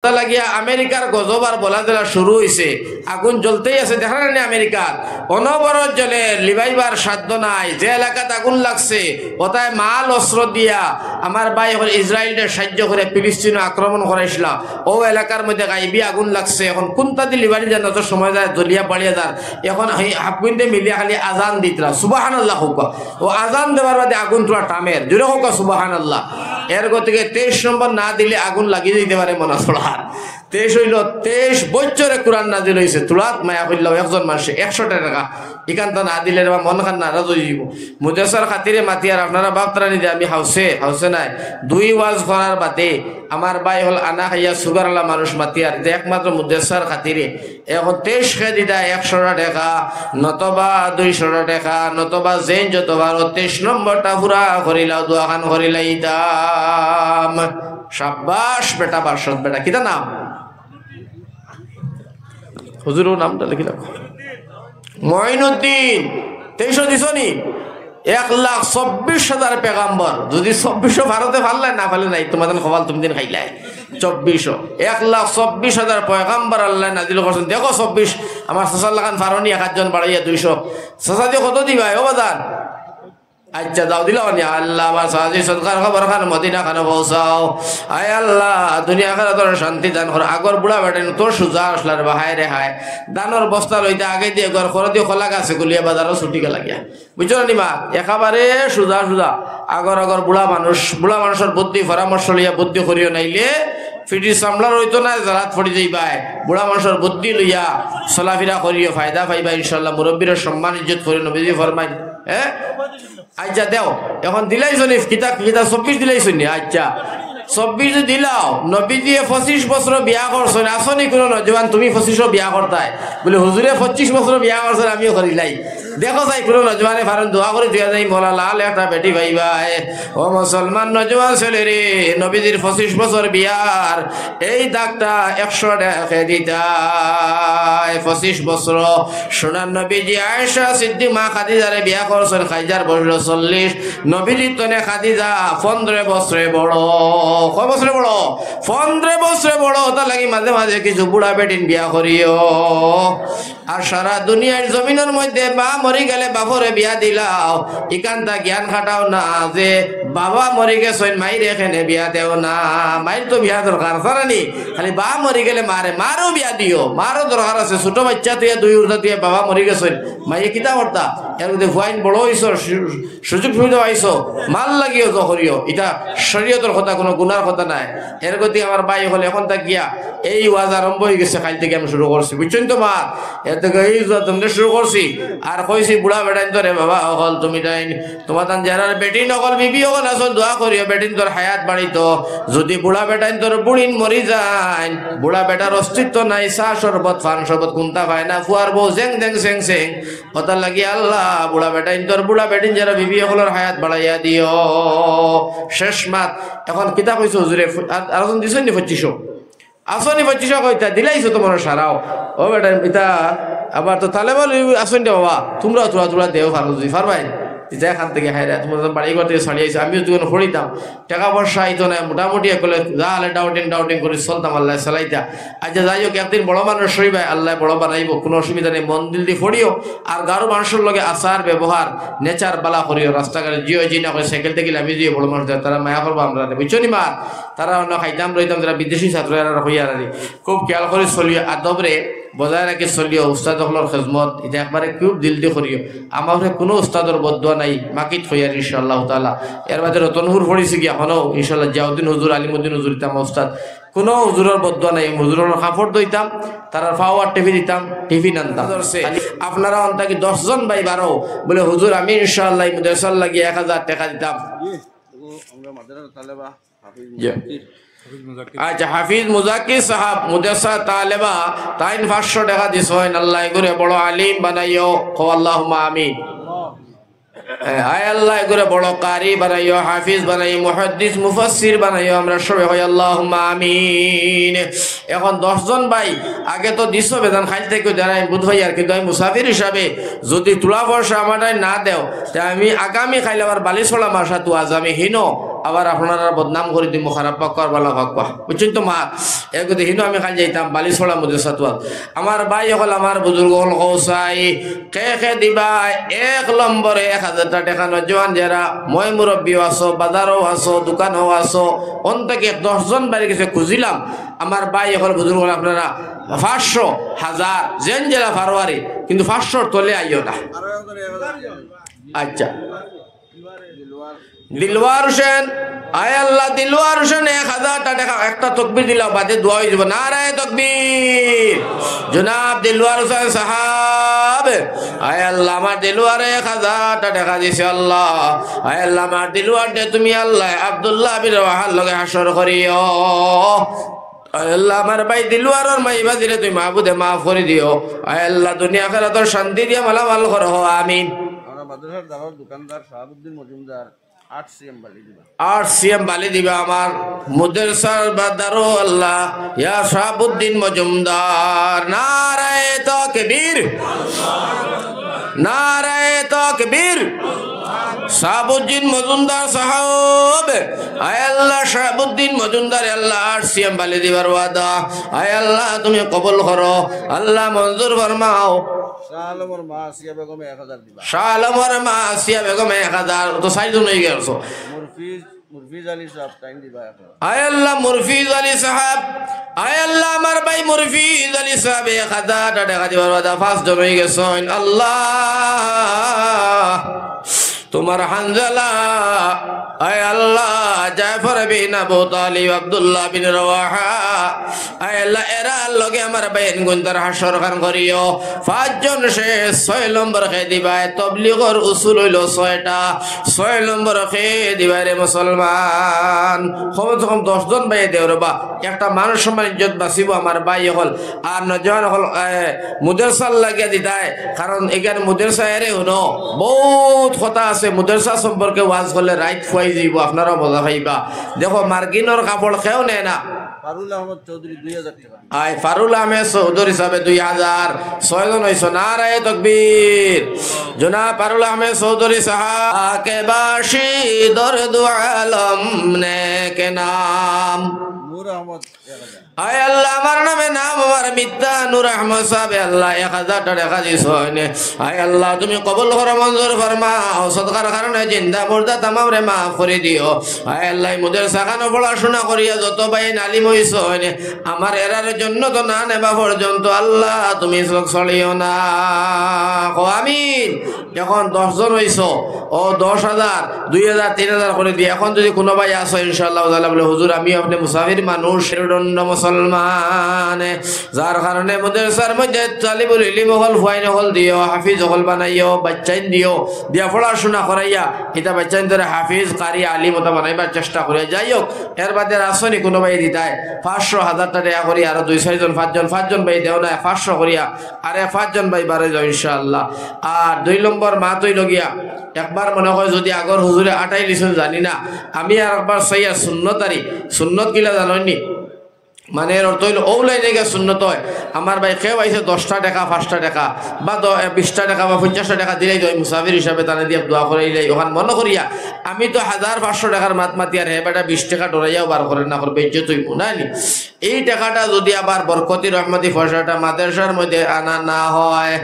লাগিয়া আমেরিকার গজব আর বলা জেলা শুরু হয়েছে, আগুন জ্বলতেই আছে। দেখা না আমেরিকার অনবরত জলে লিবাইবার সাধ্য নাই। যে এলাকাতে আগুন লাগছে ওটায় মাল অস্ত্র দিয়া আমার ভাই এখন ইসরায়েলের সাহায্য করে ফিলিস্তিন আক্রমণ করাইছিল। ও এলাকার মধ্যে গাইবি আগুন লাগছে। এখন কোনটা দিয়ে লিবারি যান অত সময় যায় জলিয়া পালিয়ে যান। এখন হাফগুইন্দে মিলিয়া খালি আজান দিতরা সুবহানাল্লাহ হোক। ও আজান দেওয়ার বাদে আগুন তোলা টামের জোরে হোক সুবহানাল্লাহ। এর গতিকে 23 নম্বর না দিলে আগুন লাগিয়ে দিতে পারে মনে হয়। 23 হইল 23 বছরে কোরআন নাজিল হয়েছে। তুলাত মায়া করল একজন মানুষে 100 টাকা ইকানটা না দিলে মন খান নারাজ হয়ে যাব। মুদেসার খাতিরে মাতি আর আপনারা বাপতারা নিতে আমি হাউসে নাই 2 ওয়াজ করার বাদে আমার ভাই হল আনা খাইয়া সুগার আলা মানুষ মাতি আর যে একমাত্র মুদেসার খাতিরে এখন 23 খেয়ে দিতা 100 টাকা নতবা 200 টাকা নতবা জেন যতবার 23 নম্বরটা পুরা করিলাও দোয়াখান করিলাই দাম। শাবাশ বেটা বাসত বেটা কিতা নাম হুজুরের নামটা লিখিলাম মঈনুদ্দিন। 23 দিছনি 1,24,000 পেগাম্বর। যদি 24 ভারতে ফাললাই না ফালে নাই তোমাদের খবর তুমি দিন খাইলাই 24 1,24,000 পয়গাম্বর আল্লাহ নাজিল করছেন। দেখো 24 আমার সাসার লাগান ফারনি 1 জন বাড়াইয়া 200 সাসা দিয়ে কত দিবা ও বাজান। আচ্ছা দাও দিল আল্লাহ আমার সাহায্য সরকার খবর খান মদিনা খানে পৌঁছাও। আয় আল্লাহ দুনিয়া খানে তোর শান্তি দান কর। আগর বুড়া বেটেন তোর সুজা আসলার বাহায় রে হায় দানোর বস্তা লইতে আগে দিয়ে ঘর খরচ দিয়ে খোলা গাছে গুলিয়া বাজারও ছুটি গেলা গিয়া বুঝছো না নিমা একেবারে সুজা আগর বুড়া মানুষের বুদ্ধি পরামর্শ লইয়া বুদ্ধি করিও নাইলে ফিটি সামলার হইতো না জারাত ফড়ি যাইবাই। বুড়া মানুষের বুদ্ধি লইয়া চলাফেরা করিও ফায়দা পাইবা ইনশাল্লাহ। মুরব্বীর সম্মান ইজ্জত করি নবীজি ফরমাইন। হ্যাঁ আচ্ছা দেও এখন দিলাইছ নি কিতাব 24 দিলাইছ নি। আচ্ছা 24 দিলাও নবীজি 25 বছর বিয়া করছেন। আসনি কোনো নজওয়ান তুমি 25 বিয়া করতাই বলে হুজুরে 25 বছর বিয়া করছেন আমিও করিলাই। দেখো যাই কোনো নজওয়ানে ফারন দোয়া করে দিয়া যাই মোলা লাল একটা বেটি ভাইবাই। ও মুসলমান নজওয়ান ছেলে রে নবীজির 25 বছর বিয়ার এই দাগটা 100 টাকা দিতাই। 25 বছর সোনার নবীজি আয়েশা সিদ্দিক মা খাদিজারে বিয়া করছেন। খাদিজার বয়স 40। নবীজি তনে খাদিজা 15 বছরে বড়। কয় বছরে বড়? 15 বছরে বড়। ওটা লাগি মাঝে মাঝে কিছু বুড়া বেটিন বিয়া করিও। আর সারা দুনিয়ার জমিনের মধ্যে মা মরি গেলে বাপরে বিয়া দিলাও ইকান্তা জ্ঞান খাটাও না যে বাবা মরি গেছেন মাইর এখানে বিয়া দেও না। মাইর তো বিয়া দরকার জানি খালি বা মরি গেলে মারও বিয়া দিও। মারও দরকার আছে। ছোট বাচ্চা তুই 2 উর্ধা তুই বাবা মরি গেছেন মাইয়ে কিতা করতা এর মধ্যে ফুয়াইন বড় হইছ সুযোগ সুবিধা পাইছো মাল লাগিও তো করিও। এটা শরীয়তের কথা কোনো গুনার কথা নাই। এর গতি আমার ভাই হলে এখন তা গিয়া এই ওয়াজ আরম্ভ হয়ে গেছে। কাল থেকে আমি শুরু করছি বুঝছেন তো মা এর থেকে এই তুমি শুরু করছি আর কইছি বুড়া বেটাইন তোরে বাবা হল তুমি তাই তোমার তান যারা বেটি নকল বিবি হল আসল দোয়া করিও বেটিন তোর হায়াত বাড়িত। যদি বুড়া বেটাইন তোর বুড়িন মরি যায় বুড়া বেটার অস্তিত্ব নাই। চা শরবত ফান শরবত কোনটা পায় না ফুয়ার বউ জেং জেং সেং সেং কথা লাগি আল্লাহ বুড়া বেটাইন তোর বুড়া বেটিন যারা বিবি হলের হায়াত বাড়াইয়া দিও। শেষ মাত এখন কিতা কইছো হুজুরে আরজন দিছেন নি 25 আসনি 25 কইতা দিলাইছো তোমার সারাও ও বেটা ইতা আবার তো তালেবাল আসন দে বাবা তোমরা দেও ফারুজ ফারবাই যেখান থেকে হাইরা তোমার বাড়ি ঘর থেকে ছাড়িয়ে আইছো। আমিও তখন ফড়িতাম টাকা পয়সা আইতো না মোটামুটি একলে যা হলে ডাউটিং করে চলতাম আল্লাহ চালাইতা। আচ্ছা যাই হোক একদিন বড় মানুষ শরীবাই আল্লাহ বড় বানাইব কোনো অসুবিধা নেই। মন দিল দিয়ে ফড়িও আর গারো মানুষের লগে আচার ব্যবহার নেচার বালা করিও। রাস্তাঘাটে জিও জি না করে সাইকেল থেকে আমি দিয়ে বড় মানুষ তারা মায়া করবো আমরা বুঝছো নি মা তারা অন্য খাইতাম রইতাম যারা বিদেশি ছাত্র হইয়া খুব খেয়াল করে চলিও আদবরে বজায় রাখি চলিও। উস্তাদ হলের খেজমত এটা একবারে খুব দিল দিয়ে করিও। আমার কোনো উস্তাদর বদুয়া নাই মাকিত হইয়ার ইনশাআল্লাহ তাআলা। এর মাঝে রতনপুর পড়েছি কি এখনো ইনশাআল্লাহ জিয়াউদ্দিন হুজুর আলিমুদ্দিন হুজুর ইতাম উস্তাদ কোনো হুজুরের বদুয়া নাই। হুজুরের কাপড় দইতাম তারা পাওয়ার টিভি দিতাম টিভি আনতাম। আপনারা অন্তাকি 10 জন ভাই বারো বলে হুজুর আমি ইনশাআল্লাহ মুদাসাল লাগিয়ে 1000 টাকা দিতাম। আচ্ছা হাফিজ মুজাকির সাহাব মুদাসা তালেবা তাইন 500 টাকা দিছেন। আল্লাহ করে বড় আলিম বানাইও কো আল্লাহুম্মা আমিন। আয় আল্লাহ করে বড় কারি বানাইও হাফিজ বানাইও মুহাদ্দিস মুফাসসির বানাইও আমরা সবাই হয় আল্লাহুম্মা আমিন। এখন 10 জন ভাই আগে তো দিছো বেদান খাইল থেকে জানাই বুধ ভাই আর কিন্তু আমি মুসাফির হিসাবে যদি তুলা পয়সা আমাদের না দেও তা আমি আগামী খাইলে আবার বালিশলা মাসা তো আজ আমি হিনো আবার আপনারা বদনাম করে দিব খারাপ পাক করবালা পাকবা বুঝছেন তো মা এগো দেখিনো আমি খালি যাইতাম বালি ছড়া মধ্যে সাতুয়া আমার ভাই হল আমার বুজুর্গ হল কৌসাই কে দিবা 1 নম্বরে 1000 টাকা নজওয়ান যারা মই মুরব্বীও আছো বাজারও আছো দোকানও আছো অন থেকে 10 জন বাড়ি গেছে খুঁজিলাম আমার ভাই হল বুজুর্গ হল আপনারা 500 1000 জেন জেলা ফারোয়ারি কিন্তু 500 তলে আইও না আচ্ছা দিলওয়ার হোসেন আয় আল্লাহ দিলওয়ার হোসেন 1000 টাকা একটা তাকবীর দিলাও বাদে দোয়া হয়ে যাব নারায়ে তাকবীর জনাব দিলওয়ার হোসেন সাহেব আয় আল্লাহ আমার দিলওয়ারে 1000 টাকা দিছে আল্লাহ আয় আল্লাহ আমার দিলওয়ার দে তুমি আল্লাহ আব্দুল্লাহ বিন রাওয়াহার লগে হাসর করিও আয় আল্লাহ আমার ভাই দিলওয়ারের মাইবা দিলে তুমি মাহবুদে মাফ করে দিও আয় আল্লাহ দুনিয়া আখিরাতের শান্তি দিয়ে মালামাল করো আমিন আমরা মাদ্রাসার দাবার দোকানদার শাহাবুদ্দিন মজুমদার 8 সিএম বালি দিবা আমার মুদরসার বাদারো আল্লাহ ইয়া শাহাবুদ্দিন মজুমদার নারায়ে তাকবীর নারায়ে তাকবীর শাহাবুদ্দিন মজুমদার সাহেব আয় আল্লাহ শাহাবুদ্দিন মজুমদার আল্লাহ 8 সিএম বালি দিবার ওয়াদা আয় আল্লাহ তুমি কবুল করো আল্লাহ মঞ্জুর ফরমাও শাহলমর মা আসিয়া বেগম 1000 দিবা শাহলমর মা আসিয়া বেগম 1000 তো সাইজন হয়ে গেছো মুরফিজ আলী সাহেব টাইম দিবা আয় আল্লাহ মুরফিজ আলী সাহেব আয় আল্লাহ আমার ভাই মুরফিজ আলী সাহেব 1000 টাকা দিবার ওয়াদা 5 জন হয়ে গেছো আল্লাহ তোমার হানজালা আয় আল্লাহ জাফর বিন আবু তালিব আব্দুল্লাহ বিন রাওয়াহা আয় আল্লাহ এরা লগে আমার বাইন গুনতার হাসর খান করিও 5 জন সে 6 নম্বর খে দিবাই তাবলীগের উসুল হইলো 6টা 6 নম্বর খে দিবাই রে মুসলমান কমসে কম 10 জন ভাই দেও রে বা একটা মানুষ সম্মান ইজ্জত বাঁচিব আমার ভাই হল আর নজওয়ান হল মুদরসাল লাগিয়া দিতাই কারণ এখানে মুদরসা এরে হনো বহুত কথা আছে মুদরসা সম্পর্কে ওয়াজ করলে রাইট ফুয়াই যাইব আপনারা মজা পাইবা দেখো মার্কিনের কাপড় খেও নেয় না ফারুল আহমদ চৌধুরী 2000 টাকা আয় ফারুল আহমেদ চৌধুরী সাহেব 2000 6 জন হইছো নারায়ে তাকবীর জনাব ফারুল আহমেদ চৌধুরী সাহেব কে বাশি দরদ আলম নে কে নাম নূর আহমদ 1000 আয় আল্লাহ আমার নামে নাম আমার মিথ্যা নূর আহমদ সাহেব আল্লাহ 1000 টাকা দিছো আয় আল্লাহ তুমি কবুল করো মঞ্জুর ফরমাও সদকার কারণে জিন্দা মুর্দা তামাম রে মাফ করে দিও আয় আল্লাহ মুদের সাখানো পড়াশোনা করিয়া যত ভাই নালিম হইছো আমার এরার জন্য তো না নেবা পর্যন্ত আল্লাহ তুমি চোখ ছড়িও না কো আমিন এখন 10 জন হইছো ও 10,000 2,000 3,000 করে দিয়ে এখন যদি কোনো ভাই আসো ইনশাআল্লাহ তাআলা বলে হুজুর আমি আপনি মুসাফির মানুষ দণ্ড মুসলমান যার কারণে মাদ্রাসার মধ্যে তালিবুল ইলম হল ফাইন হল দিও হাফিজ হল বানাইও বাচ্চাইন দিও দিয়া পড়াশোনা করাইয়া এটা বাচ্চাইন ধরে হাফিজ কারি আলিম ওটা বানাইবার চেষ্টা করে যাই হোক এর বাদে আসনি কোনো ভাই দিতায় 500,000 টাকা করি আর 2-6 জন 5 জন ভাই দেও না 500 করিয়া আরে 5 জন ভাই বাড়ে যাও ইনশাআল্লাহ আর 2 নম্বর মা তৈ লগিয়া একবার মনে হয় যদি আগর হুজুরে আটাই লিছেন জানি না আমি আর একবার সইয়া সুন্নত কিলা জানোনি মানে এর অর্থ হইল ওলাইনে গিয়ে সুন্নত হয় আমার ভাই কেউ আইসে 10টা টাকা 5টা টাকা বা 20টা টাকা বা 50টা টাকা দিলেই তো মুসাফির হিসাবে তারা দিয়ে দোয়া করাইলে ওখান মনে করিয়া আমি তো 1500 টাকার মাতি আর হে বেটা 20 টাকা ডরাইয়াও বার করেন না করবে যে তুই মুনানি এই টাকাটা যদি আবার বরকতি রহমতি পয়সাটা মাদ্রাসার মধ্যে আনা না হয়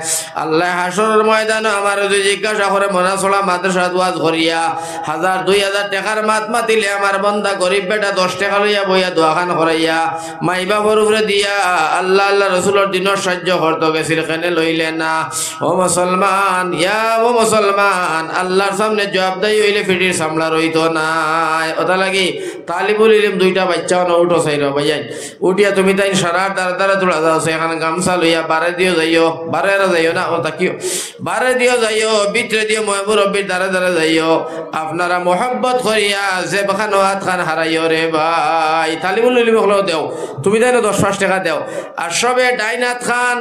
আল্লাহ হাসরের ময়দানে আমার যদি জিজ্ঞাসা করে মনা ছড়া মাদ্রাসা ওয়াজ করিয়া 1000-2000 টাকার মাতিলে আমার বন্দা গরিব বেটা 10 টাকা লইয়া বইয়া দোয়াখান করাইয়া মাই বাবার উপরে দিয়া আল্লাহ রসুলের দিনের সাহায্য করতে গেছিল কেনে লইলে না ও মুসলমান ও মুসলমান আল্লাহর সামনে জবাবদারি হইলে ফিটির সামলা রইতো নাই ওটা লাগি তালিবুল ইলম 2টা বাচ্চাও না উঠো চাইর ভাইয়াই উঠিয়া তুমি তাই সারার দ্বারা তোলা যাও এখানে গামছা লইয়া বারে দিও যাইও বারেরা যাইও না ও তাকিও বারে দিও যাইও ভিতরে দিও মহবুর রব্বির দ্বারা যাইও আপনারা মোহাব্বত করিয়া যে বাখান হাত খান হারাইও রে ভাই তালিবুল ইলম হলেও দেও তুমি তাই 10-5 টাকা দেও আর সবে ডাইনাত খান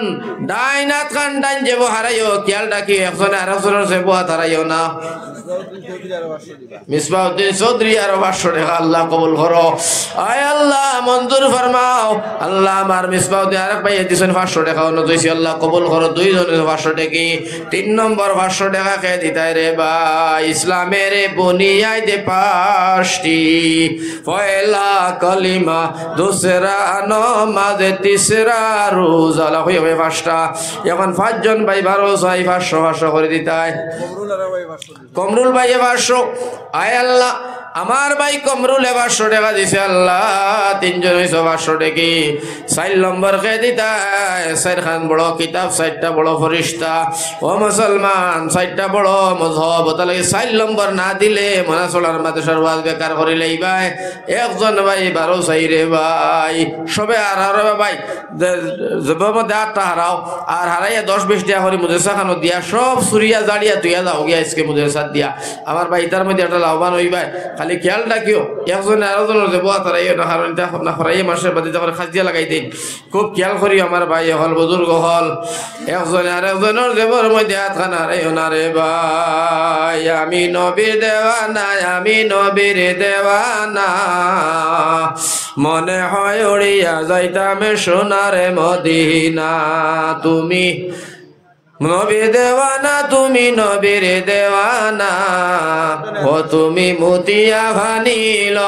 ডাইন যেব হারাইও খেয়াল রাখি একজনে আর একজনের সেব হাত হারাইও না মিসবাউদ্দিন চৌধুরী আরো 500 টাকা আল্লাহ কবুল করো। আয় আল্লাহ মঞ্জুর ফরমাও। আল্লাহ আমার মিসবাউদ্দিন আরেক ভাই দিয়েছেন 500 টাকা অনুযায়ী আল্লাহ কবুল করো। 2 জনের 500 টাকা। 3 নম্বর 500 টাকা কে দিতাই রে ভাই ইসলামের বুনিয়াদে 5টি পয়লা কলিমা দুসরা নামাজ তিসরা রোজা হয়ে 5টা। এখন 5 জন ভাই 12 6 500 করে দিতাই। কমরুল ভাই 500। আয় আল্লাহ আমার ভাই কমরুল 500 টাকা দিছে আল্লাহ 3 জন 500 টাকা। 4 নম্বর কে দিতাই 4 খান বড় কিতাব 4টা বড় ফরিস্তা ও মুসলমান 4টা বড় মজহব তাহলে 4 নম্বর না দিলে মনাসলার মাদ্রাসার ওয়াজ বেকার করে লইবাই। একজন ভাই 12 চাই রে ভাই সবে আর ভাই মধ্যে 8টা হারাও আর হারাইয়া 10-20 টাকা করে মুদেসা খানো দিয়া সব সুরিয়া জাড়িয়া তুইয়া যাও গিয়া আজকে মুদেসা দিয়া আমার ভাই তার মধ্যে একটা লাভবান হইবাই। খালি খেয়াল রাখিও একজনে আরেকজনের দেবো তারাইও না হারাই না হরাই মাসের বাদে যখন খাজিয়া লাগাই দিন খুব খেয়াল করি আমার ভাই হল বুজুর্গ হল একজনে আরেকজনের দেবর মধ্যে হাত খান হারাইও না রে ভাই। আমি নবীর দেওয়ানা আমি নবীর দেওয়ানা মনে হয় উড়িয়া যাইতাম সোনার মদিনা। তুমি নবীর দেওয়ানা তুমি নবীর দেওয়ানা ও তুমি মুতিয়া ভানিল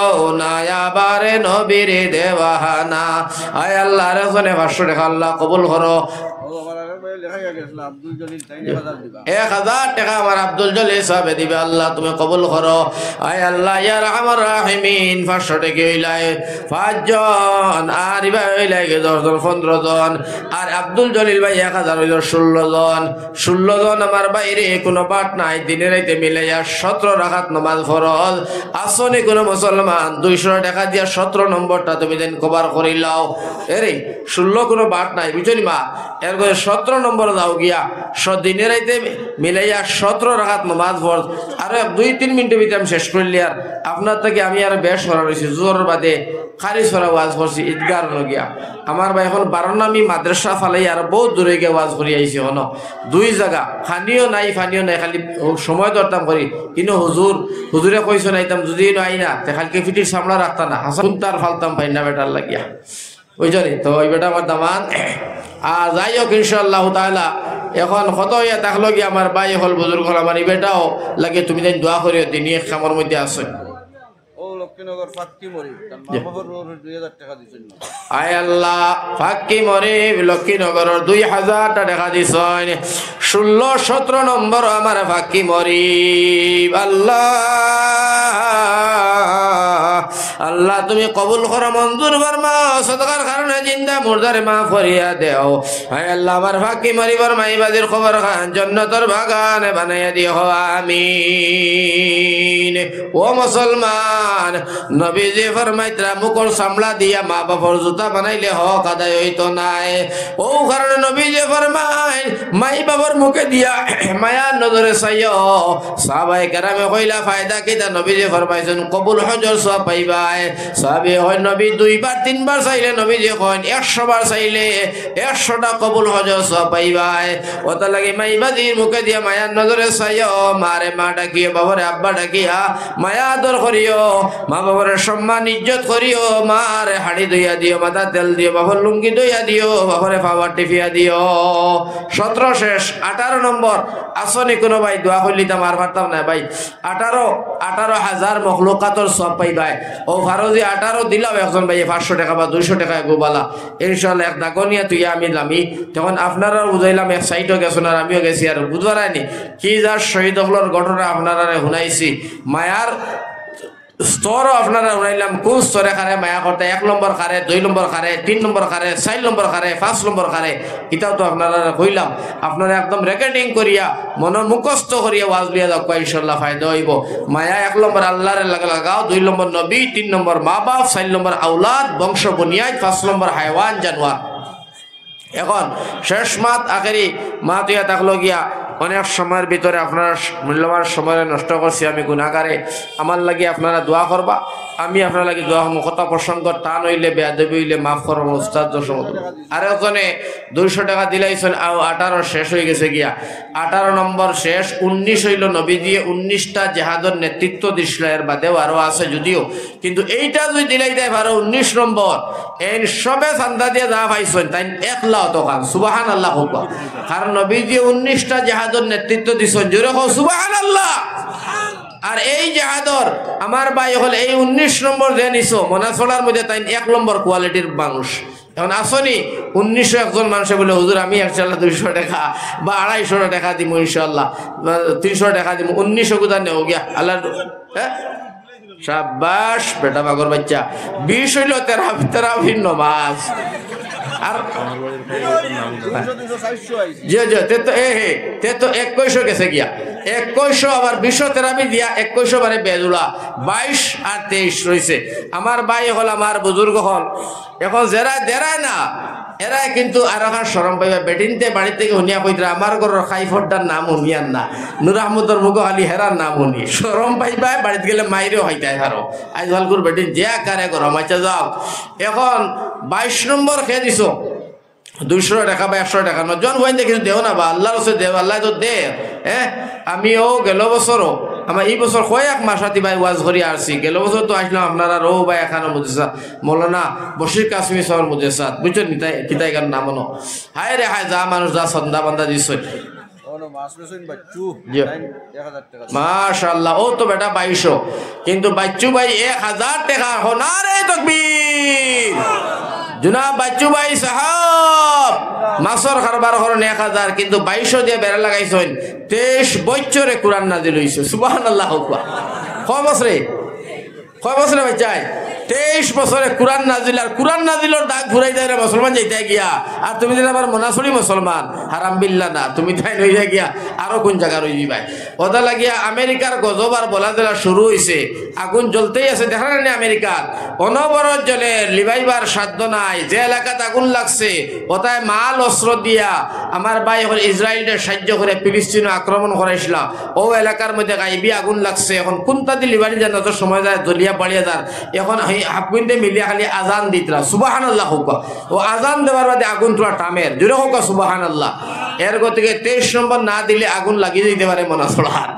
না আবার নবীর দেওয়ানা। আয় আল্লাহ রেজনে 500 টাকা আল্লাহ কবুল করো। 1000 টাকা আমার আব্দুল জলিল সাহেব দিবে আল্লাহ তুমি কবুল করো। আয় আল্লাহ ইয়া রাহমান রাহিমিন 500 টাকা হইলাই 5 জন আর ভাই হইলাই 10 জন 15 জন আর আব্দুল জলিল ভাই 1000 হইল 16 জন। 16 জন আমার বাইরে কোনো বাট নাই দিনে রাইতে মিলাইয়া 17 রাকাত নামাজ ফরজ আসনে কোনো মুসলমান 200 টাকা দিয়া 17 নম্বরটা তুমি দেন কভার করিলাও। এরে 16 কোনো বাট নাই বুঝলি মা এর 17 নম্বর দাও গিয়া দিনে রাইতে মিলাইয়া 17 রাকাত নামাজ ফরজ আর 2-3 মিনিটের ভিতরে আমি শেষ করলি। আর আপনার থেকে আমি আর বেশ করা রয়েছি জোর বাদে খারি সরা ওয়াজ করছি ঈদগার গিয়া আমার ভাই এখন 12 নামি মাদ্রাসা ফালাই আর বহুত দূরে গিয়ে ওয়াজ করি আইছি হন 2 জায়গা ফানিও নাই খালি সময় দরতাম করি কিন্তু হুজুরে কইছো নাইতাম যদি নাই না খালকে ফিটির সামলা রাখতাম না হাসান তার ফালতাম পাই না বেটার লাগিয়া ওই জানি তো ওই বেটা আমার দামান। আর যাই হোক ইনশাআল্লাহ তাআলা এখন কত ইয়া থাকলো কি আমার ভাই হল বুজুর্গ হল আমার এই বেটাও লাগে তুমি যেন দোয়া করিও তিনি খামর মধ্যে আছে। আয় আল্লাহ ফাঁকি মরি লক্ষ্মীনগর 2000 টাকা দিছেন 16-17 নম্বর আমার ফাঁকি মরি আল্লাহ আল্লাহ তুমি কবুল করো মঞ্জুর ফরমাও সদকার কারণে জিন্দা মুর্দারে মাফ করিয়া দেও। হায় আল্লাহ আমার ফাঁকি মারিবার মাইবাদির খবর খান জান্নাতের বাগান বানাইয়া দিও আমিন। ও মুসলমান নবীজি ফরমাইতরা মুখর সামলা দিয়া মা বাবার জুতা বানাইলে হক আদায় হইতো নাই। ও কারণে নবীজি ফরমাই মাই বাবার মুখে দিয়া মায়া নজরে চাইও সাহাবায়ে কেরামে কইলা ফায়দা কিতা নবীজি ফরমাইছেন কবুল হজর সওয়াব পাইবা। সাহাবী হয় নবী 2 বার 3 বার চাইলে নবীজি কইন 100 বার চাইলে 100টা কবুল হজর সওয়াব পাইবা। ওটা লাগি মাইবাদির মুখে দিয়া মায়ার নজরে চাইও মারে মা ডাকিও বাবারে আব্বা ডাকিয়া মায়া আদর করিও মা বাবার সম্মান ইজ্জত করিও মারে হাড়ি দইয়া দিও মাথা তেল দিও বাবার লুঙ্গি দইয়া দিও বাবারে পাওয়ার টিফিয়া দিও। 17 শেষ 18 নম্বর আসনি কোনো ভাই দোয়া করলিতাম আর পারতাম না ভাই 18,000 মখলুকাতর সব পাইবাই। ও ফারজি 18 দিলাম একজন ভাই 500 টাকা বা 200 টাকা গোবালা ইনশাআল্লাহ এক দাগনিয়া তুই আমি লামি তখন আপনারা বুঝাইলাম এক সাইডও গেছেন আর আমিও গেছি আর বুঝবার আইনি কি যার শহীদ হলর ঘটনা আপনারা শুনাইছি মায়ার স্তরও আপনারা উড়াইলাম কোন স্তরে খারে মায়া করতে 1 নম্বর খারে 2 নম্বর খারে 3 নম্বর খারে 4 নম্বর খারে 5 নম্বর খারে এটাও তো আপনারা কইলাম আপনারা একদম রেকর্ডিং করিয়া মন মুখস্থ করিয়া ওয়াজ লিয়া দাও ইনশাআল্লাহ ফায়দা হইব। মায়া 1 নম্বর আল্লাহর লাগাও 2 নম্বর নবী 3 নম্বর মা বাপ 4 নম্বর আওলাদ বংশ বুনিয়াদ 5 নম্বর হায়াওয়ান জানোয়ার। এখন শেষ মাত আখেরি মা তুইয়া থাকলো গিয়া অনেক সময়ের ভিতরে আপনার মূল্যবান সময় নষ্ট করছি, আমি গুনাহগারে। আমার লাগি আপনারা দোয়া করবা, আমি আপনার লাগি দোয়া হম। কথা প্রসঙ্গ টান হইলে বেয়াদবি হইলে মাফ করবো উস্তাদ দর্শক। আর ওখানে 200 টাকা দিলাইছেন, 18 শেষ হয়ে গেছে গিয়া, 18 নম্বর শেষ। 19 হইল নবী দিয়ে 19টা জেহাদের নেতৃত্ব দিছিল, এর বাদেও আরো আছে যদিও, কিন্তু এইটা যদি দিলাই দেয় ভালো 19 নম্বর। এই সবে চান্দা দিয়ে যা পাইছেন তাই 1 লাখ টাকা। সুবাহান আল্লাহ হোক। কারণ নবী দিয়ে 19টা জেহাদের নেতৃত্ব দিছেন, জোরে হোক সুবাহান আল্লাহ। আর এই জেহাদর আমার ভাই হল এই 19 নম্বর যে নিছো মনাসলার মধ্যে তাই 1 নম্বর কোয়ালিটির মানুষ। এখন আসনি 1900 একজন মানুষে বলে হুজুর আমি ইনশাআল্লাহ 200 টাকা বা 250 টাকা দিব, ইনশাআল্লাহ 300 টাকা দিব। 1900 কোথা নেও গিয়া আল্লাহ। হ্যাঁ শাবাশ বেটা বাগর বাচ্চা। 20 হইল তেরাবির নমাজ। আর জি জি তে তো 2100 গেছে গিয়া, 2100 আবার 20 তেরাবি দিয়া 2100 বারে বেজুলা 22 আর 23 রয়েছে। আমার ভাই হল আমার বুজুর্গ হল, এখন যারা দেরায় না এরা কিন্তু আর এখন শরম পাইবা। বেটিনতে বাড়ি থেকে শুনিয়া কইতরা আমার ঘরের খাইফরটার নাম শুনিয়ান না, নূর আহমদর মুখ খালি হেরার নাম শুনি শরম পাইবা। বাড়িতে গেলে মাইরেও হইতাই হারো। আজ ভালকুর বেটিন যে কারে গরম আচ্ছা যাও। এখন 22 নম্বর খেয়ে দিছ 200 টাকা বা 100 টাকা নজন হইন দেখিস দেও না বা আল্লাহ রসে দেও, আল্লাহ তো দে। হ্যাঁ আমিও গেল বছরও আমার এই বছর কয়েক মাস হাতি ভাই ওয়াজ করি আসছি। গেল বছর তো আসলাম আপনারা রৌ ভাই এখানো মুজেসা মৌলানা বশির কাশ্মীর শহর মুজেসাত বুঝছেন কিতাই গান নাম ন। হায় রে হায় যা মানুষ যা সন্দা বান্দা দিস মাশাআল্লাহ। ও তো বেটা 2200, কিন্তু বাচ্চু ভাই 1000 টাকা হোনারে তকবীর। জনাব বাচ্চু ভাই সাহাব মাসর কারবার করেন 1000, কিন্তু 2200 দিয়ে বেড়া লাগাইছেন। 23 বছরে কোরআন নাজিল হইছে। সুবহানাল্লাহ। কয় বছরে বাচ্চাই 23 বছরে কোরআন নাজিল। আর কোরআন নাজিলের দাগ ঘুরাই যায় রে মুসলমান যাইতে গিয়া। আর তুমি যেন আবার মনাসরি মুসলমান হারাম বিল্লা না, তুমি তাই লই যাই গিয়া আরো কোন জায়গা রই যাই। ওটা লাগিয়া আমেরিকার গজব আর বলা জেলা শুরু হয়েছে, আগুন জ্বলতেই আছে। দেখা না আমেরিকার অনবরত জ্বলে, লিবাইবার সাধ্য নাই। যে এলাকাতে আগুন লাগছে ওটায় মাল অস্ত্র দিয়া আমার ভাই এখন ইসরায়েলের সাহায্য করে ফিলিস্তিনে আক্রমণ করাইছিল। ও এলাকার মধ্যে গাইবি আগুন লাগছে। এখন কোনটা দিয়ে লিবানি যান অত সময় যায় দলিয়া বাড়িয়ে যান। এখন হাফগুইন্দে মিলিয়া খালি আজান দিতরা। সুবহানাল্লাহ হোক। ও আজান দেওয়ার বাদে আগুন তোলা টামের জোরে হোক সুবহানাল্লাহ। এর গতিকে 23 নম্বর না দিলে আগুন লাগিয়ে দিতে পারে মনে চলার।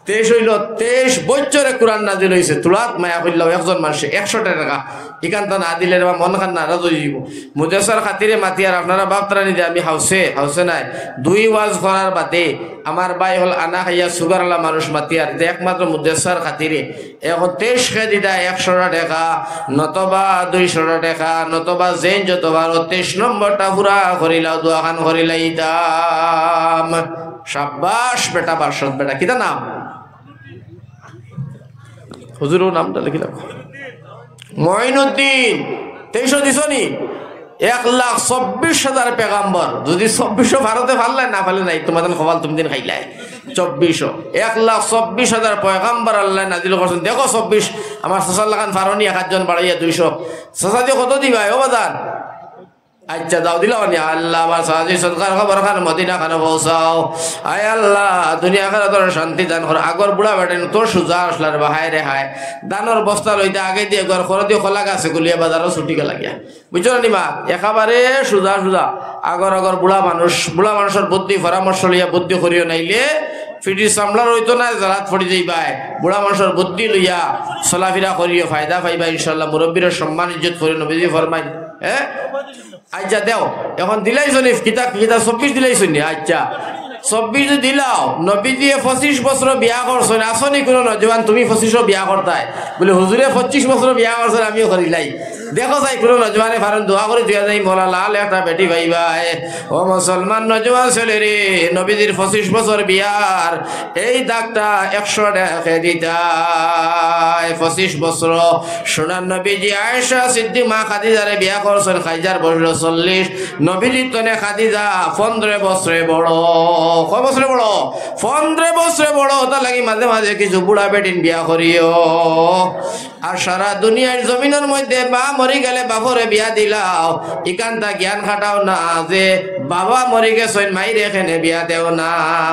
23 হইল 23 বছরে কোরআন নাজিল হয়েছে। তুলাত মায়া করল একজন মানুষে 100 টাকা এখানটা না দিলে মন খান নারাজ হয়ে যাব। মুজাসার খাতিরে মাতি আর আপনারা বাপতারা নিতে আমি হাউসে নাই 2 ওয়াজ করার বাদে আমার ভাই হল আনা খাইয়া সুগার আলা মানুষ মাতি আর একমাত্র মুজাসার খাতিরে এখন 23 খেয়ে দিতা 100 টাকা নতবা 200 টাকা নতবা জেন যতবার 23 নম্বরটা পুরা করিলাও দোয়াখান করিলাইতাম। শাবাশ বেটা বাসত বেটা কিতা নাম হুজুর নামটা লিখিলাম মঈনুদ্দিন। 23 দিছনি 1,24,000 পেগাম্বর। যদি 2400 ভারতে ফাললাই না ফালে নাই তোমাদের খবর তুমি দিন খাইলাই 2400 1,24,000 পেগাম্বর আল্লাহ নাজিল করছেন। দেখো 24 আমার সাসার লাগান ফারনি 1 জন বাড়াইয়া 200 সাসা দিয়ে কত দিবা ও বাজান। আচ্ছা দাও দিলাম আল্লাহ আমার সাহায্য সরকার খবর খান মদিনা খানে পৌঁছাও। আয় আল্লাহ দুনিয়া খানে তোর শান্তি দান কর। আগর বুড়া বেটেন তোর সুজা আসলার বা হায় রে হায় দানোর বস্তা লইতে আগে দিয়ে ঘর খর দিয়ে খোলা গাছে গুলিয়া বাজারও ছুটি গে লাগিয়া বুঝছো নিমা একেবারে সুজা আগর বুড়া মানুষের বুদ্ধি পরামর্শ লইয়া বুদ্ধি করিও নাইলে ফিটি সামলার হইতো না জালাত ফড়ি যাইবাই। বুড়া মানুষের বুদ্ধি লইয়া চলাফেরা করিও ফায়দা পাইবা ইনশাল্লাহ। মুরব্বীর সম্মান ইজ্জত করি নবীজি ফরমাই। হ্যাঁ আচ্ছা দেও এখন দিলাই শনিফ কিতাব 24 দিলাই শুনি। আচ্ছা 24 দিলাও নবী দিয়ে 25 বছর বিয়া করছেন। আসনি কোনো নজওয়ান তুমি 25 বিয়া করতাই বলে হুজুরে 25 বছর বিয়া করছেন আমিও করিলাই। দেখো যাই কোনো নজওয়ানে ফারন দোয়া করে দিয়া যাই মোলা লাল একটা বেটি ভাইবা ও মুসলমান নজওয়ান ছেলে রে নবীজির 25 বছর বিয়ার এই দাগটা 100 টাকা দিতাই। 25 বছর সোনার নবীজি আয়েশা সিদ্দিক মা খাদিজারে বিয়া করছেন। খাদিজার বয়স 40 নবীজির তনে খাদিজা 15 বছরে বড়। কয় বছরে বড়? 15 বছরে বড়। তার লাগি মাঝে মাঝে কিছু বুড়া বেটিন বিয়া করিও। আর সারা দুনিয়ার জমিনের মধ্যে মা মরি গেলে বাপরে বিয়া দিলাও ইকানটা জ্ঞান খাটাও না যে বাবা মরি গেছেন মায়ের এখানে বিয়া দেও না,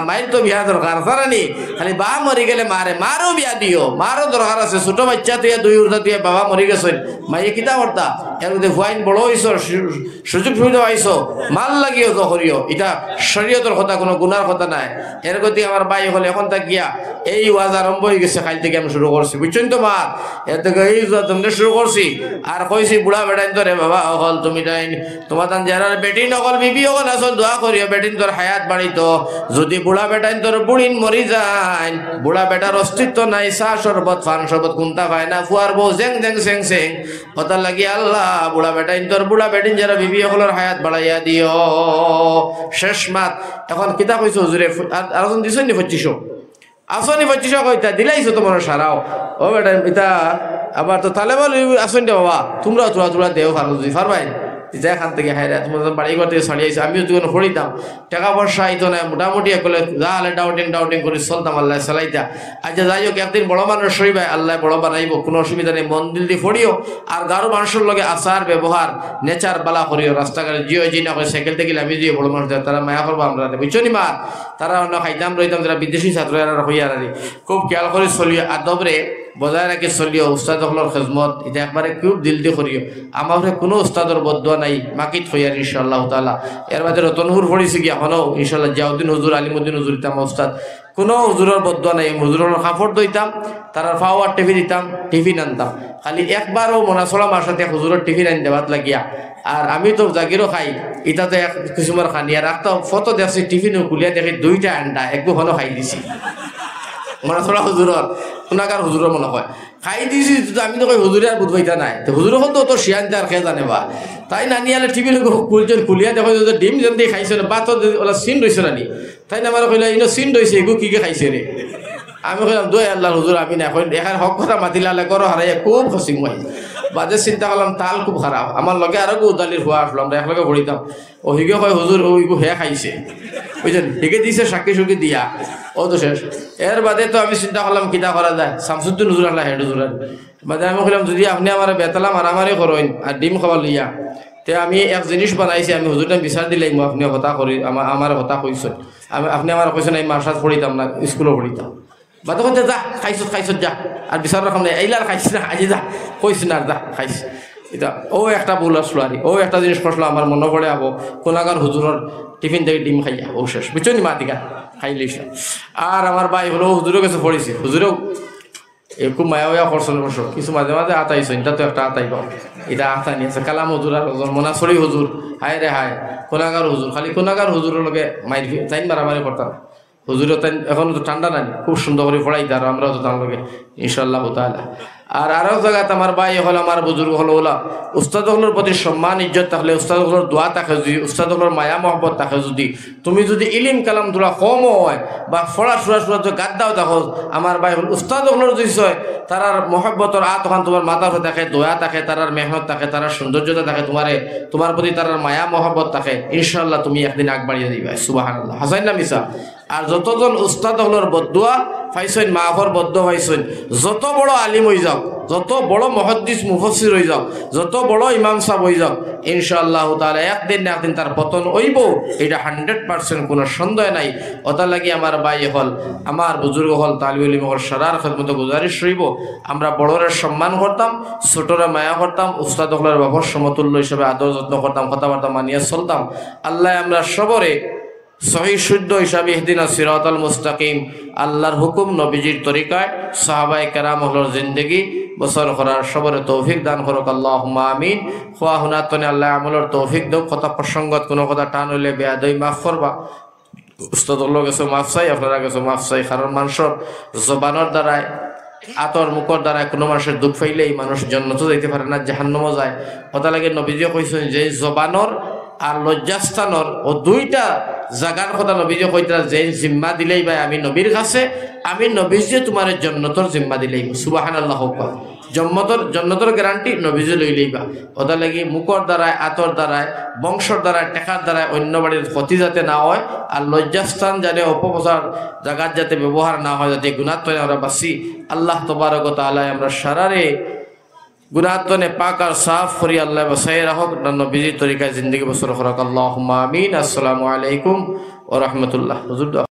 মায়ের তো বিয়া দরকার জানি, খালি বা মরি গেলে মারও বিয়া দিও, মারও দরকার আছে। ছোট বাচ্চা তুই দুই উর্ধা তুই বাবা মরি গেছেন মাইয়ে কিতা করতা, এর মধ্যে হুয়াইন বড় হইছ, সুযোগ সুবিধা পাইছো, মাল লাগিও তো করিও, এটা শরীয়তের কথা, কোনো গুনার কথা নাই। এর গতি আমার ভাই হলে এখন তা গিয়া এই ওয়াজ আরম্ভ হয়ে গেছে, কাল থেকে আমি শুরু করছি, বুঝছেন তো মা, এর থেকে এই তোমরা শুরু করছি। আর কইছি বুড়া বেটাইন তোরে বাবা হল তুমি টাইন তোমার তান যারা বেটি নকল বিবি হল আসল দোয়া করিও বেটিন তোর হায়াত বাড়িত। যদি বুড়া বেটাইন তোর বুড়িন মরি যায়, বুড়া বেটার অস্তিত্ব নাই, চা শরবত ফান শরবত কুন্তা পায় না, ফুয়ার বউ জেং জেং সেং সেং, কথা লাগি আল্লাহ বুড়া বেটাইন তোর বুড়া বেটিন যারা বিবি হলের হায়াত বাড়াইয়া দিও। শেষ মাত এখন কিতা কইছো হুজুরে, আরজন দিছ নি 2500 আসনি 2500 কইতা দিলাইছো তোমার সারাও ও বেটা ইতা আবার তো তাহলে বল আসন দে বাবা তোমরা তোরা দেও ফারো যদি ফারবাই যা এখান থেকে হাইরা তোমার বাড়ি ঘর থেকে ছাড়িয়ে আইসো। আমিও যখন পড়িতাম টাকা পয়সা আইতো না, মোটামুটি একলে যা হলে ডাউটিং করে চলতাম, আল্লাহ চালাইতা। আচ্ছা যাই হোক একদিন বড় মানুষ হইবাই, আল্লাহ বড় বানাইব, কোনো অসুবিধা নেই, মন দিল দিয়ে পড়িও। আর গারো মানুষের লগে আচার ব্যবহার নেচার বালা করিও, রাস্তাঘাটে জিও জি না করে সাইকেল থেকে আমি যে বড় মানুষ তারা মায়া করবো আমরা বুঝছো নি মা, তারা অন্য খাইতাম রইতাম, যারা বিদেশি ছাত্র হইয়ার খুব খেয়াল করে চলিও, আদবরে বজায় রাখি চলিও। উস্তাদ হকলের খেজমত এটা একবারে খুব দিল দিয়ে করিও। আমার কোনো উস্তাদর বদুয়া নাই, মাকিত হইয়ার ইনশাআল্লাহ তাআলা। এর মাঝে রতনপুর পড়িছি কি এখনো ইনশাআল্লাহ, জিয়াউদ্দিন হুজুর, আলিমুদ্দিন হুজুর ইতাম উস্তাদ, কোনো হুজুরের বদুয়া নাই। হুজুরের কাপড় দইতাম, তারা ফাওয়ার টিফিন দিতাম, টিফিন আনতাম, খালি একবারও মনাসলা মার সাথে হুজুরের টিফিন আনি দেওয়াত লাগিয়া। আর আমি তো জাগিরও খাই, ইটাতে কিছুমান খানি আর একটা ফটো দেখছি টিফিনও খুলিয়া দেখি 2টা আন্ডা একটু হলো খাই দিছি, মনাসলা হুজুরের কোনাকার হুজুরের মনে হয় খাই দিয়েছি। আমি তো কই হুজুরে আর বুধবাইতা নাই, তো হুজুর হল তো শিয়ানতে আর খেয়ে জানে বা তাই নানি আলে টিফিন খুলিয়া দেখো ডিম যেন দিয়ে খাইছে না, বা তো ওলা সিন রয়েছে নানি, তাই না আমার কইলা ইনো সিন রয়েছে এগু কি খাইছে রে। আমি কইলাম দই আল্লাহ হুজুর আমি না এখন এখানে হক কথা মাতিলে আল্লাহ করো হারাইয়া খুব খুশি মই। বাজে চিন্তা করলাম তাল খুব খারাপ, আমার লগে আরো উদালির হওয়া আসলো, আমরা একলগে পড়িতাম। ও হিগে কয় হুজুর ওইগু হে খাইছে, বুঝছেন, হিগে দিছে সাক্ষী সুখী দিয়া, ও তো শেষ। এর বাদে তো আমি চিন্তা করলাম কিতা করা যায়, শামসুদ্দিন হুজুর আল্লাহ হেড হুজুর বাদে আমি কইলাম যদি আপনি আমার বেতালা মারামারি করেন আর ডিম খাবার লইয়া, তে আমি এক জিনিস বানাইছি, আমি হুজুরটা বিচার দিলাই মই আপনি হতা করি আমার হতা কইছেন, আপনি আমার কইছেন আমি মার্শাল পড়িতাম না, স্কুলও পড়িতাম। বাদে কইতে যা খাইছত যা, আর বিচার রকম নেই এইলার খাইছি না, আজি যা কইছি না যা খাইছি। এটা ও একটা ভুল আসলো আর ও একটা জিনিস করলো আমার মনে পড়ে আবো কোনাগার হুজুরের টিফিন থেকে ডিম খাইয়া ও শেষ, বুঝছো নি মা দিকা খাই লইস। আর আমার ভাই হলো হুজুরের কাছে পড়েছি, হুজুরেও খুব মায়া করছেন অবশ্য, কিছু মাঝে মাঝে আতাইছেন, এটা তো একটা আতাইব, এটা আতা নিয়ে আছে কালাম হুজুর আর মনাসরি হুজুর, হায় রে হায় কোনাগার হুজুর, খালি কোনাগার হুজুরের লগে মাইর তাইন মারামারি করতাম। হুজুরও তাই এখন তো ঠান্ডা নাই, খুব সুন্দর করে পড়াইতে, আর আমরাও তো তার লগে ইনশাআল্লাহ তাআলা। আর আরো জায়গাতে আমার ভাই হল আমার বুজুর্গ হলো ওলা উস্তাদ হলোর প্রতি সম্মান ইজ্জত থাকলে, উস্তাদ হলোর দোয়া থাকে যদি, উস্তাদ হলোর মায়া মহব্বত থাকে যদি, তুমি যদি ইলিম কালাম তোলা কম হয় বা ফড়া সুরা গাদ্দাও দেখো, আমার ভাই হল উস্তাদ হলোর যদি হয় তারার মহব্বতর তখন তোমার মাথার হয়ে থাকে, দোয়া থাকে, তারার মেহনত থাকে, তারার সৌন্দর্যতা থাকে, তোমার প্রতি তারার মায়া মহব্বত থাকে, ইনশাআল্লাহ তুমি একদিন আগ বাড়িয়ে দিবা, সুবহানাল্লাহ, হাসান না মিসা। আর যতজন উস্তাদ হলোর বদুয়া পাইছেন, মাহর বদুয়া পাইছেন, যত বড় আলিম হয়ে যাও, যত বড় মুহাদ্দিস মুফাসসির হয়ে যাও, যত বড় ইমাম সাহেব হয়ে যাও, ইনশাআল্লাহ তাআলা একদিন না একদিন তার পতন হইব, এটা 100% কোনো সন্দেহ নাই। ওটা লাগি আমার ভাই হল, আমার বুজুর্গ হল, তালিবুল ইলম হল, সারার খেদমতে গুজারিশ রইব, আমরা বড়রের সম্মান করতাম, ছোটরা মায়া করতাম, উস্তাদ হলের বাবার সমতুল্য হিসেবে আদর যত্ন করতাম, কথাবার্তা মানিয়ে চলতাম। আল্লাহ আমরা সবরে সহি শুদ্ধ হিসাবে ইহদিনা সিরাতাল মুস্তাকিম, আল্লাহর হুকুম নবীজির তরিকায় সাহাবায়ে কেরাম হলোর জিন্দেগি বছর করার সবরে তৌফিক দান করুক, আল্লাহুম্মা আমিন। খোয়া হুনাতনে আল্লাহ আমলের তৌফিক দেব, কথা প্রসঙ্গত কোনো কথা টান হইলে বেয়াদই মাফ করবা, উস্তাদ হলো গেছো মাফ চাই, আপনারা গেছো মাফ চাই, কারণ মানুষের জবানের দ্বারায় আতর মুখর দ্বারা কোনো মানুষের দুঃখ পাইলেই মানুষ জান্নাতে যাইতে পারে না, জাহান্নামও যায়। কথা লাগে নবীজিও কইছেন যে জবানর আর লজ্জাস্থানর ও দুইটা জাগার কথা নবীজি কইতা যে জিম্মা দিলেই ভাই আমি নবীর কাছে, আমি নবীজি তোমার জন্নতর জিম্মা দিলেই, সুবহানাল্লাহ, জন্নতর গ্যারান্টি নবীজি লইলেইবা। ওটা লাগি মুখর দ্বারায়, আতর দ্বারায়, বংশর দ্বারায়, টেকার দ্বারায় অন্য বাড়ির ক্ষতি যাতে না হয়, আর লজ্জাস্থান যাতে অপপ্রচার জাগাত যাতে ব্যবহার না হয়, যাতে গুনাহ থেকে আমরা বাঁচি। আল্লাহ তবারক ওয়া তাআলা আমরা সারারে গুনাহতনে পাক আর সাফ করি আল্লাহ বসাই রাখক নবীজির তরিকায় জিন্দগি বসর করক আল্লাহুম্মা আমিন। আসসালামু আলাইকুম ওয়া রাহমাতুল্লাহ। হুজুর